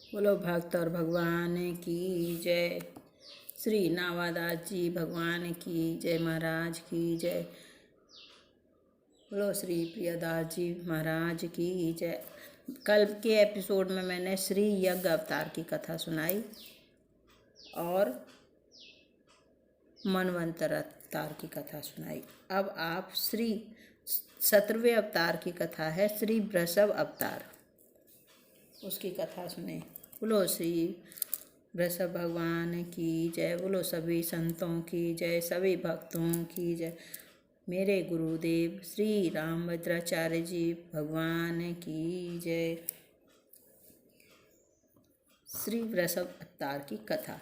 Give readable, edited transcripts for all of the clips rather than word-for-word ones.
बोलो भक्त और भगवान की जय। श्री नावादास जी भगवान की जय, महाराज की जय। बोलो श्री प्रियदास जी महाराज की जय। कल के एपिसोड में मैंने श्री यज्ञ अवतार की कथा सुनाई और मनवंतर अवतार की कथा सुनाई। अब आप श्री 17वें अवतार की कथा है श्री वृषभ अवतार, उसकी कथा सुने। बोलो श्री वृषभ भगवान की जय। बोलो सभी संतों की जय, सभी भक्तों की जय। मेरे गुरुदेव श्री रामभद्राचार्य जी भगवान की जय। श्री वृषभ अवतार की कथा।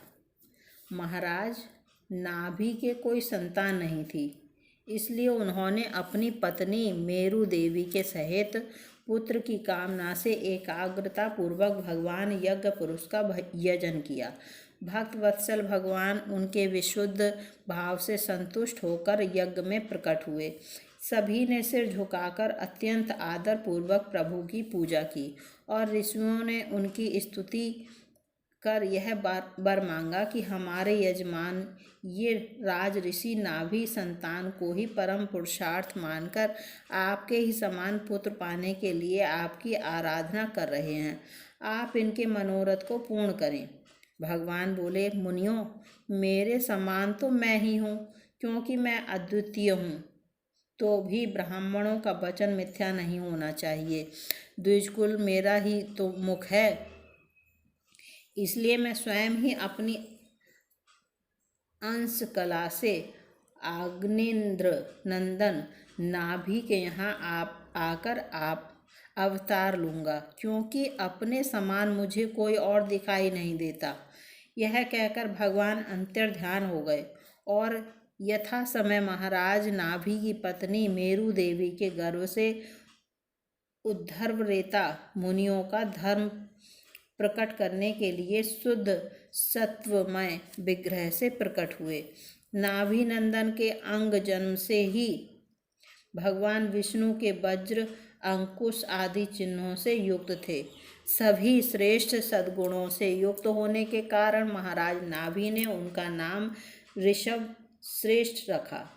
महाराज नाभि के कोई संतान नहीं थी, इसलिए उन्होंने अपनी पत्नी मेरु देवी के सहित पुत्र की कामना से एकाग्रता पूर्वक भगवान यज्ञ पुरुष का यजन किया। भक्त वत्सल भगवान उनके विशुद्ध भाव से संतुष्ट होकर यज्ञ में प्रकट हुए। सभी ने सिर झुकाकर अत्यंत आदर पूर्वक प्रभु की पूजा की और ऋषियों ने उनकी स्तुति कर यह वर मांगा कि हमारे यजमान ये राज ऋषि नाभि संतान को ही परम पुरुषार्थ मानकर आपके ही समान पुत्र पाने के लिए आपकी आराधना कर रहे हैं। आप इनके मनोरथ को पूर्ण करें। भगवान बोले, मुनियों, मेरे समान तो मैं ही हूँ, क्योंकि मैं अद्वितीय हूँ। तो भी ब्राह्मणों का वचन मिथ्या नहीं होना चाहिए। द्विजकुल मेरा ही तो मुख है, इसलिए मैं स्वयं ही अपनी अंश कला से आग्नेन्द्र नंदन नाभि के यहाँ आकर आप अवतार लूँगा, क्योंकि अपने समान मुझे कोई और दिखाई नहीं देता। यह कहकर भगवान अंतर्ध्यान हो गए और यथा समय महाराज नाभि की पत्नी मेरु देवी के गर्भ से उद्धर्वरेता मुनियों का धर्म प्रकट करने के लिए शुद्ध सत्वमय विग्रह से प्रकट हुए। नाभि नंदन के अंग जन्म से ही भगवान विष्णु के वज्र, अंकुश आदि चिन्हों से युक्त थे। सभी श्रेष्ठ सद्गुणों से युक्त होने के कारण महाराज नाभि ने उनका नाम ऋषभ रखा।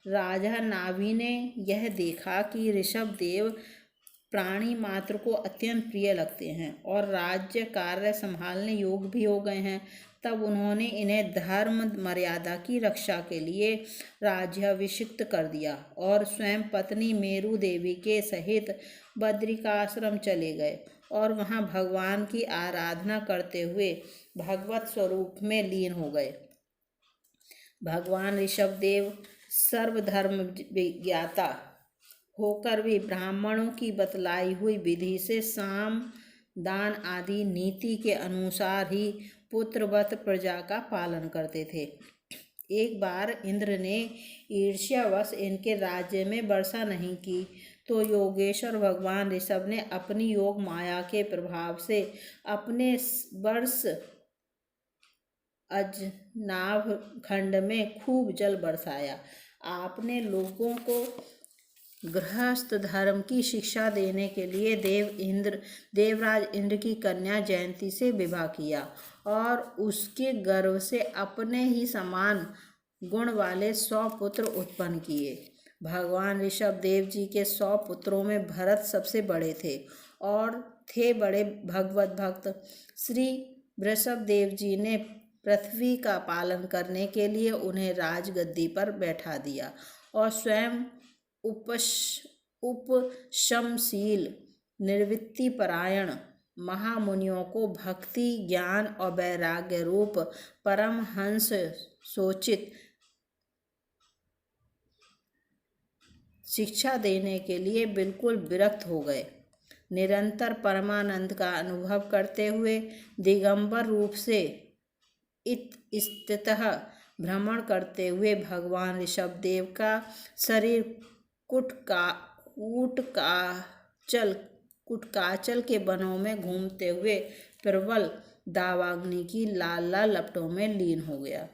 राजा नाभि ने यह देखा कि ऋषभ देव प्राणी मात्र को अत्यंत प्रिय लगते हैं और राज्य कार्य संभालने योग्य भी हो गए हैं। तब उन्होंने इन्हें धर्म मर्यादा की रक्षा के लिए राज्याभिषिक्त कर दिया और स्वयं पत्नी मेरु देवी के सहित बद्रिकाश्रम चले गए और वहां भगवान की आराधना करते हुए भगवत स्वरूप में लीन हो गए। भगवान ऋषभ देव सर्वधर्म विज्ञाता होकर भी ब्राह्मणों की बतलाई हुई विधि से साम दान आदि नीति के अनुसार ही पुत्रवत प्रजा का पालन करते थे। एक बार इंद्र ने ईर्ष्यावश इनके राज्य में वर्षा नहीं की, तो योगेश्वर भगवान ऋषभ ने अपनी योग माया के प्रभाव से अपने वर्ष अजनाभ खंड में खूब जल बरसाया। आपने लोगों को गृहस्थ धर्म की शिक्षा देने के लिए देवराज इंद्र की कन्या जयंती से विवाह किया और उसके गर्भ से अपने ही समान गुण वाले 100 पुत्र उत्पन्न किए। भगवान ऋषभ देव जी के 100 पुत्रों में भरत सबसे बड़े थे और थे बड़े भगवत भक्त। श्री वृषभ देव जी ने पृथ्वी का पालन करने के लिए उन्हें राजगद्दी पर बैठा दिया और स्वयं उपशमशील निर्वृत्ति परायण महामुनियों को भक्ति, ज्ञान और वैराग्य रूप परमहंस सोचित शिक्षा देने के लिए बिल्कुल विरक्त हो गए। निरंतर परमानंद का अनुभव करते हुए दिगंबर रूप से इतस्ततः भ्रमण करते हुए भगवान ऋषभ देव का शरीर कुटकाचल के वनों में घूमते हुए प्रबल दावाग्नि की लाल लाल लपटों में लीन हो गया।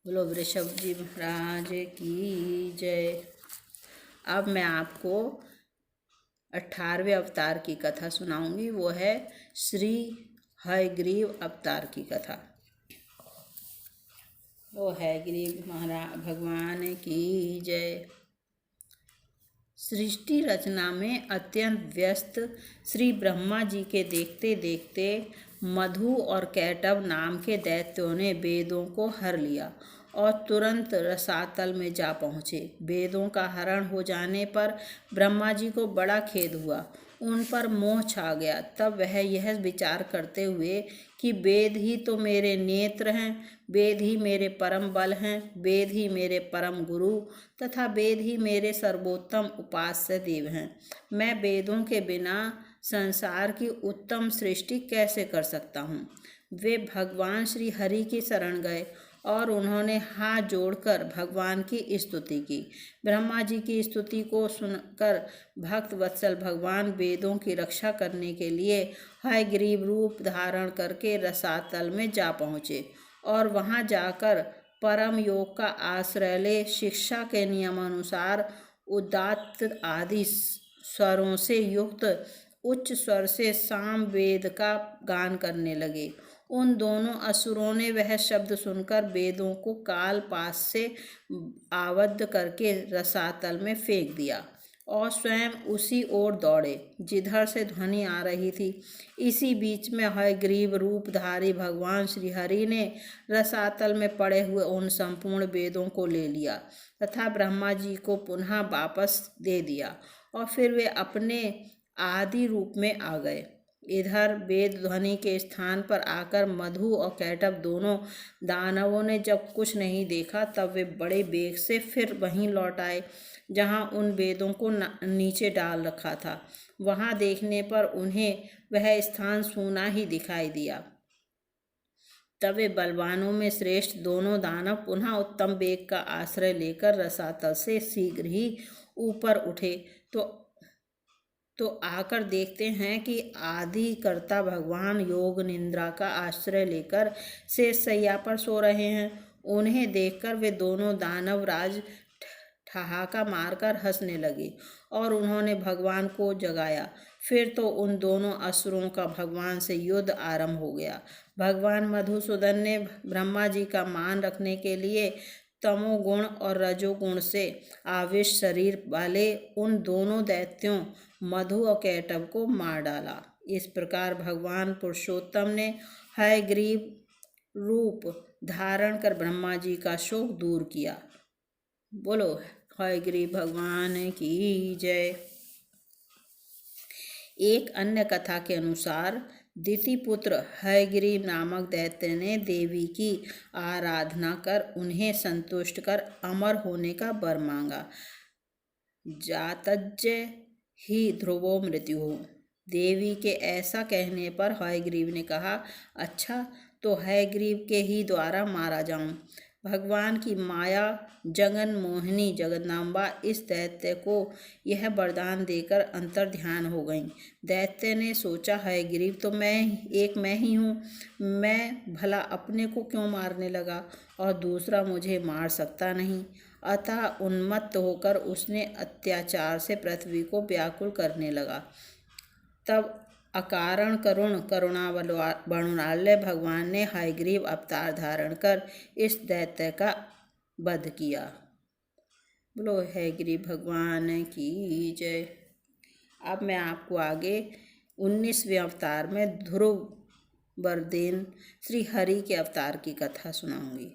बोलो वृषभ जी महाराज की जय। अब मैं आपको 18वें अवतार की कथा सुनाऊंगी। वो है श्री हयग्रीव अवतार की कथा। वो हयग्रीव महाराज भगवान की जय। सृष्टि रचना में अत्यंत व्यस्त श्री ब्रह्मा जी के देखते देखते मधु और कैटभ नाम के दैत्यों ने वेदों को हर लिया और तुरंत रसातल में जा पहुँचे। वेदों का हरण हो जाने पर ब्रह्मा जी को बड़ा खेद हुआ, उन पर मोह छा गया। तब वह यह विचार करते हुए कि वेद ही तो मेरे नेत्र हैं, वेद ही मेरे परम बल हैं, वेद ही मेरे परम गुरु तथा वेद ही मेरे सर्वोत्तम उपास्य देव हैं। मैं वेदों के बिना संसार की उत्तम सृष्टि कैसे कर सकता हूँ। वे भगवान श्री हरि की शरण गए और उन्होंने हाथ जोड़कर भगवान की स्तुति की। ब्रह्मा जी की स्तुति को सुनकर भक्त वत्सल भगवान वेदों की रक्षा करने के लिए हयग्रीव रूप धारण करके रसातल में जा पहुँचे और वहाँ जाकर परम योग का आश्रय ले शिक्षा के नियमानुसार उदात्त आदि स्वरों से युक्त उच्च स्वर से साम वेद का गान करने लगे। उन दोनों असुरों ने वह शब्द सुनकर वेदों को काल पास से आबद्ध करके रसातल में फेंक दिया और स्वयं उसी ओर दौड़े जिधर से ध्वनि आ रही थी। इसी बीच में हयग्रीव रूपधारी भगवान श्री हरि ने रसातल में पड़े हुए उन संपूर्ण वेदों को ले लिया तथा ब्रह्मा जी को पुनः वापस दे दिया और फिर वे अपने आदि रूप में आ गए। इधर वेद ध्वनि के स्थान पर आकर मधु और कैटभ दोनों दानवों ने जब कुछ नहीं देखा तब वे बड़े वेग से फिर वहीं लौट आए जहाँ उन वेदों को नीचे डाल रखा था। वहाँ देखने पर उन्हें वह स्थान सूना ही दिखाई दिया। तब वे बलवानों में श्रेष्ठ दोनों दानव पुनः उत्तम वेग का आश्रय लेकर रसातल से शीघ्र ही ऊपर उठे तो आकर देखते हैं कि आदि कर्ता भगवान योग निद्रा का आश्रय लेकर शेष शैया पर सो रहे हैं। उन्हें देखकर वे दोनों दानव राज ठहाका मारकर हंसने लगे और उन्होंने भगवान को जगाया। फिर तो उन दोनों असुरों का भगवान से युद्ध आरंभ हो गया। भगवान मधुसूदन ने ब्रह्मा जी का मान रखने के लिए तमोगुण और रजोगुण से आविष्ट शरीर वाले उन दोनों दैत्यों मधु और कैटभ को मार डाला। इस प्रकार भगवान पुरुषोत्तम ने हयग्रीव रूप धारण कर ब्रह्मा जी का शोक दूर किया। बोलो हयग्रीव भगवान की जय। एक अन्य कथा के अनुसार दितिपुत्र हयग्रीव नामक दैत्य ने देवी की आराधना कर उन्हें संतुष्ट कर अमर होने का वर मांगा। जातज्य ही ध्रुवो मृत्यु हो। देवी के ऐसा कहने पर हयग्रीव ने कहा, अच्छा तो हयग्रीव के ही द्वारा मारा जाऊं। भगवान की माया जगन मोहिनी जगदम्बा इस दैत्य को यह वरदान देकर अंतर्ध्यान हो गई। दैत्य ने सोचा, हयग्रीव तो मैं ही हूँ, मैं भला अपने को क्यों मारने लगा और दूसरा मुझे मार सकता नहीं। अतः उन्मत्त होकर उसने अत्याचार से पृथ्वी को व्याकुल करने लगा। तब अकारण करुणावरुणालय भगवान ने हयग्रीव अवतार धारण कर इस दैत्य का वध किया। बोलो हयग्रीव भगवान की जय। अब मैं आपको आगे 19वें अवतार में ध्रुव वरदेन श्री हरि के अवतार की कथा सुनाऊंगी।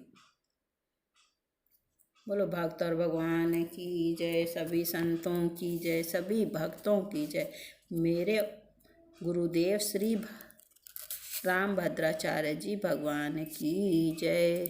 बोलो भक्त और भगवान की जय, सभी संतों की जय, सभी भक्तों की जय। मेरे गुरुदेव श्री रामभद्राचार्य जी भगवान की जय।